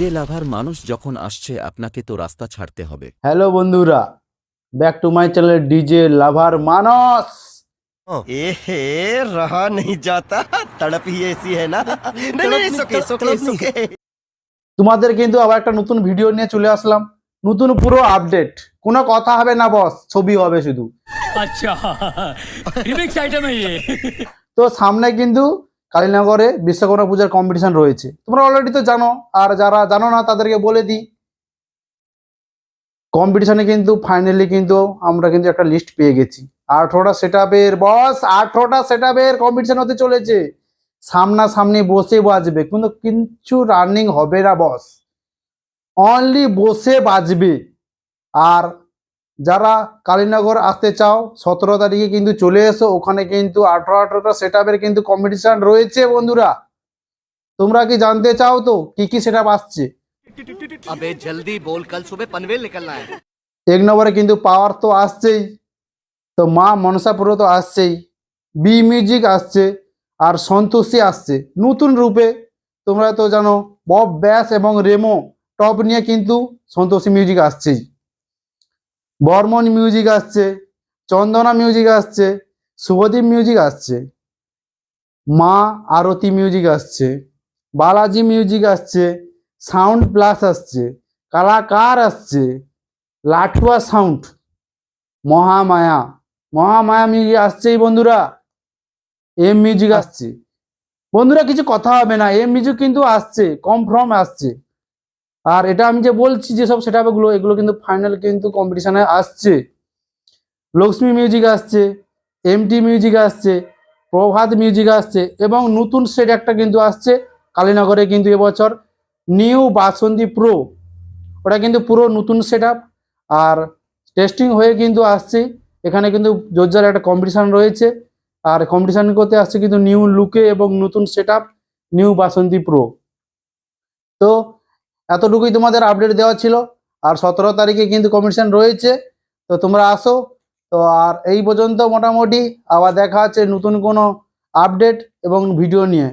DJ লাভার মানুষ যখন আসছে আপনাকে তো রাস্তা ছাড়তে হবে। হ্যালো বন্ধুরা, back to my channel DJ lover Manas. ए रहा नहीं जाता, तड़प ही ऐसी है ना। नहीं नहीं सुके सुके सुके। তোমাদের কিন্তু আবার একটা নতুন ভিডিও নিয়ে চলে আসলাম, নতুন পুরো আপডেট। কোনো কথা হবে না বস, ছবি হবে শুধু। अच्छा रिमिक्स आइटम है ये। তো সামনে কিন্তু কালীনগরে বিশ্বকর্মা পূজার কম্পিটিশন রয়েছে, তোমরা অলরেডি তো জানো, আর যারা জানো না তাদেরকে বলে দিই। কম্পিটিশনে কিন্তু ফাইনালি কিন্তু আমরা কিন্তু একটা লিস্ট পেয়ে গেছি। 18টা সেটআপের বস, 18টা সেটআপের কম্পিটিশন হতে চলেছে। সামনাসামনি বসে বাজবে, কিন্তু কিছু রানিং হবে না বস, অনলি বসে বাজবে। আর যারা কালীনগর আসতে চাও 17 তারিখে কিন্তু চলে এসো, ওখানে কিন্তু 18টা সেটআপের কিন্তু কম্পিটিশন রয়েছে বন্ধুরা। তোমরা কি জানতে চাও তো কি কি সেটআপ আসছে? अबे जल्दी बोल, कल सुबह पनवेल निकलना है। এক নম্বরে কিন্তু পাওয়ার তো আসছেই, তো মা মনসাপুরও তো আসছেই, বি মিউজিক আসছে, আর সন্তোষী আসছে নতুন রূপে। তোমরা তো জানো বব ব্যাস এবং রেমো টপ নিয়ে কিন্তু সন্তোষী মিউজিক আসছেই। বর্মন মিউজিক আসছে, চন্দনা মিউজিক আসছে, শুভদীপ মিউজিক আসছে, মা আরতি মিউজিক আসছে, বালাজি মিউজিক আসছে, সাউন্ড প্লাস আসছে, কালাকার আসছে, লাঠুয়া সাউন্ড, মহামায়া মহামায়া মিউজিক আসছেই বন্ধুরা। এম মিউজিক আসছে বন্ধুরা, কিছু কথা হবে না, এম মিউজিক কিন্তু আসছে, কনফার্ম আসছে। আর এটা আমি যে বলছি যেসব সেটআপগুলো, এগুলো কিন্তু ফাইনাল কিন্তু কম্পিটিশনে আসছে। লক্ষ্মী মিউজিক আসছে, এমটি মিউজিক আসছে, প্রভাত মিউজিক আসছে, এবং নতুন সেট একটা কিন্তু আসছে কালীনগরে কিন্তু এবছর, নিউ বাসন্তী প্রো। ওটা কিন্তু পুরো নতুন সেটআপ, আর টেস্টিং হয়ে কিন্তু আসছে। এখানে কিন্তু জোরজার একটা কম্পিটিশান রয়েছে, আর কম্পিটিশান করতে আসছে কিন্তু নিউ লুকে এবং নতুন সেটআপ নিউ বাসন্তী প্রো। তো এতটুকুই তোমাদের আপডেট দেওয়া ছিল। আর 17 তারিখে কিন্তু কম্পিটিশান রয়েছে, তো তোমরা আসো। তো আর এই পর্যন্ত মোটামুটি, আবার দেখা আছে নতুন কোনো আপডেট এবং ভিডিও নিয়ে।